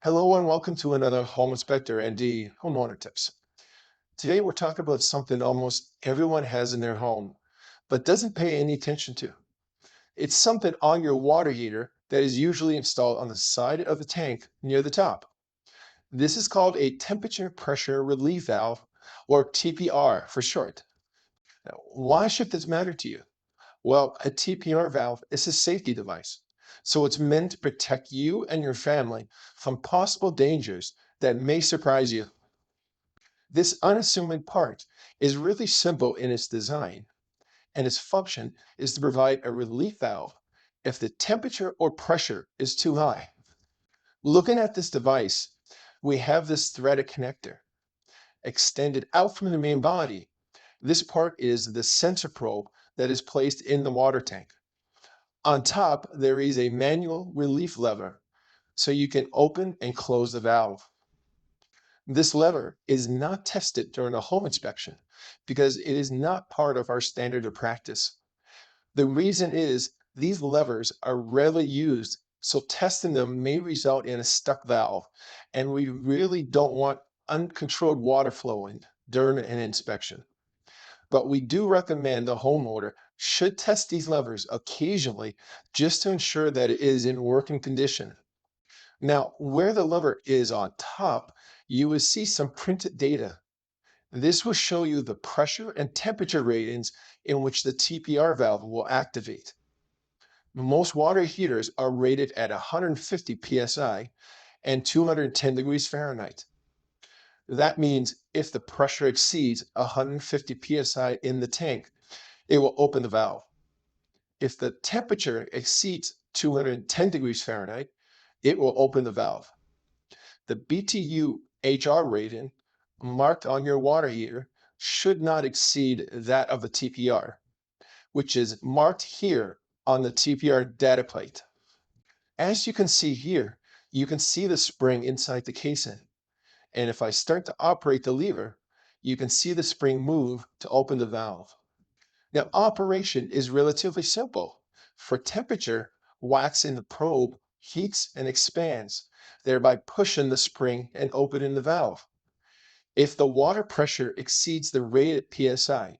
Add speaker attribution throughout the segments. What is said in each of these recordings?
Speaker 1: Hello and welcome to another Home Inspector M.D. homeowner tips. Today we're talking about something almost everyone has in their home, but doesn't pay any attention to. It's something on your water heater that is usually installed on the side of the tank near the top. This is called a temperature pressure relief valve, or TPR for short. Now, why should this matter to you? Well, a TPR valve is a safety device, so it's meant to protect you and your family from possible dangers that may surprise you. This unassuming part is really simple in its design, and its function is to provide a relief valve if the temperature or pressure is too high. Looking at this device, we have this threaded connector extended out from the main body. This part is the sensor probe that is placed in the water tank. On top, there is a manual relief lever, so you can open and close the valve. This lever is not tested during a home inspection because it is not part of our standard of practice. The reason is these levers are rarely used, so testing them may result in a stuck valve, and we really don't want uncontrolled water flowing during an inspection. But we do recommend the homeowner should test these levers occasionally just to ensure that it is in working condition. Now, where the lever is on top, you will see some printed data. This will show you the pressure and temperature ratings in which the TPR valve will activate. Most water heaters are rated at 150 psi and 210 degrees Fahrenheit. That means if the pressure exceeds 150 psi in the tank, it will open the valve. If the temperature exceeds 210 degrees Fahrenheit, it will open the valve. The BTU HR rating marked on your water heater should not exceed that of the TPR, which is marked here on the TPR data plate. As you can see here, you can see the spring inside the casing. And if I start to operate the lever, you can see the spring move to open the valve. Now, operation is relatively simple. For temperature, waxing the probe heats and expands, thereby pushing the spring and opening the valve. If the water pressure exceeds the rated PSI,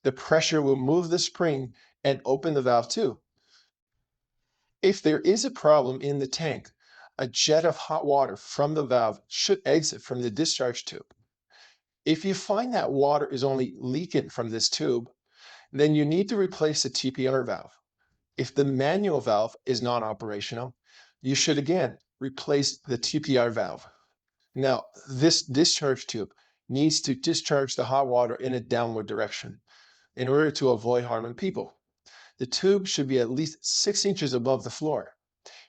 Speaker 1: the pressure will move the spring and open the valve too. If there is a problem in the tank, a jet of hot water from the valve should exit from the discharge tube. If you find that water is only leaking from this tube, then you need to replace the TPR valve. If the manual valve is non-operational, you should again replace the TPR valve. Now, this discharge tube needs to discharge the hot water in a downward direction in order to avoid harming people. The tube should be at least 6 inches above the floor.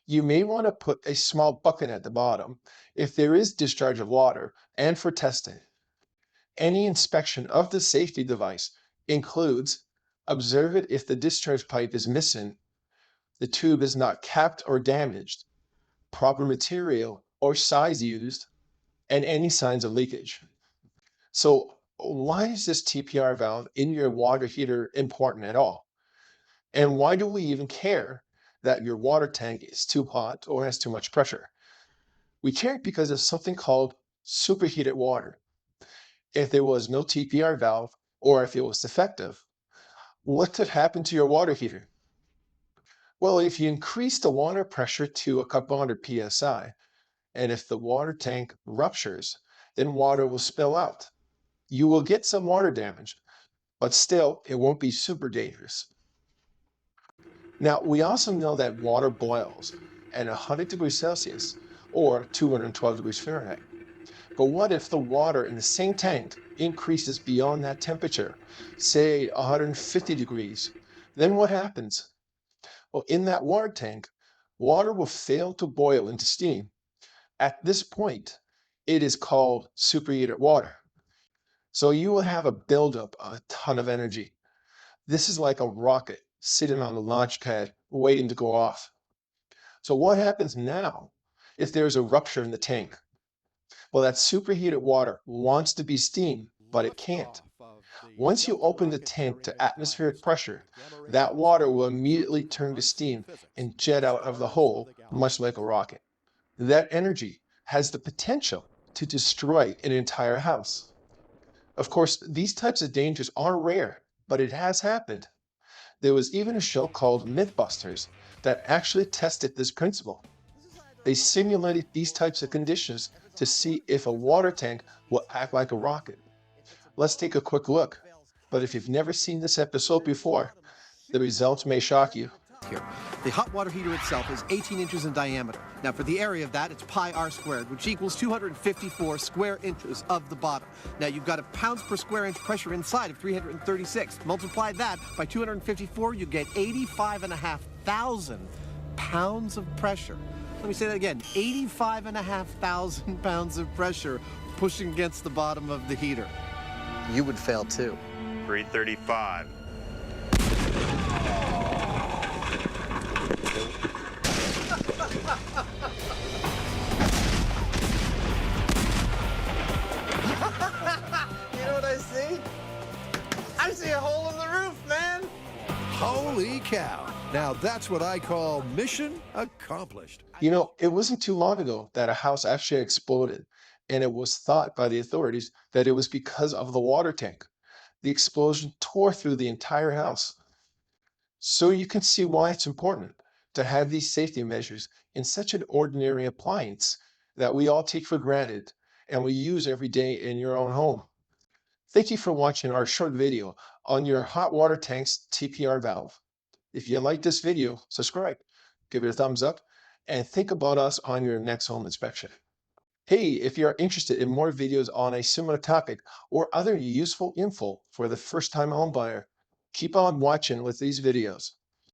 Speaker 1: You may want to put a small bucket at the bottom if there is discharge of water and for testing. Any inspection of the safety device includes observe it if the discharge pipe is missing, the tube is not capped or damaged, proper material or size used, and any signs of leakage. So why is this TPR valve in your water heater important at all? And why do we even care that your water tank is too hot or has too much pressure? We care because of something called superheated water. If there was no TPR valve or if it was defective, what could happen to your water heater? Well, if you increase the water pressure to a couple hundred psi, and if the water tank ruptures, then water will spill out. You will get some water damage, but still, it won't be super dangerous. Now, we also know that water boils at 100 degrees Celsius or 212 degrees Fahrenheit. But what if the water in the same tank increases beyond that temperature, say 150 degrees? Then what happens? Well, in that water tank, water will fail to boil into steam. At this point, it is called superheated water. So you will have a buildup of a ton of energy. This is like a rocket sitting on the launch pad waiting to go off. So what happens now if there's a rupture in the tank? Well, that superheated water wants to be steam, but it can't.
Speaker 2: Liftoff of the
Speaker 1: Once you
Speaker 2: Delta
Speaker 1: open the
Speaker 2: rocket
Speaker 1: tank
Speaker 2: carrying
Speaker 1: to
Speaker 2: appliance
Speaker 1: atmospheric
Speaker 2: rocket
Speaker 1: pressure,
Speaker 2: Gamma Ray
Speaker 1: that
Speaker 2: Booster
Speaker 1: water will
Speaker 2: using
Speaker 1: immediately turn to
Speaker 2: high-speed
Speaker 1: steam
Speaker 2: physics
Speaker 1: and
Speaker 2: from the
Speaker 1: jet out of the
Speaker 2: stars of
Speaker 1: hole,
Speaker 2: the
Speaker 1: much like
Speaker 2: galaxy.
Speaker 1: a rocket. That energy has the potential to destroy an entire house. Of course, these types of dangers are rare, but it has happened. There was even a show called Mythbusters that actually tested this principle. They simulated these types of conditions to see if a water tank will act like a rocket. Let's take a quick look. But if you've never seen this episode before, the results may shock you.
Speaker 2: Here. The hot water heater itself is 18 inches in diameter. Now, for the area of that, it's pi r squared, which equals 254 square inches of the bottom. Now, you've got a pounds per square inch pressure inside of 336. Multiply that by 254, you get 85,500 pounds of pressure. Let me say that again, 85,500 pounds of pressure pushing against the bottom of the heater. You would fail too.
Speaker 3: 335.
Speaker 2: You know what I see? I see a hole in the roof, man.
Speaker 4: Holy cow. Now that's what I call mission accomplished.
Speaker 1: You know, it wasn't too long ago that a house actually exploded, and it was thought by the authorities that it was because of the water tank. The explosion tore through the entire house. So you can see why it's important to have these safety measures in such an ordinary appliance that we all take for granted and we use every day in your own home. Thank you for watching our short video on your hot water tank's TPR valve. If you like this video, subscribe, give it a thumbs up, and think about us on your next home inspection. Hey, if you're interested in more videos on a similar topic or other useful info for the first-time home buyer, keep on watching with these videos.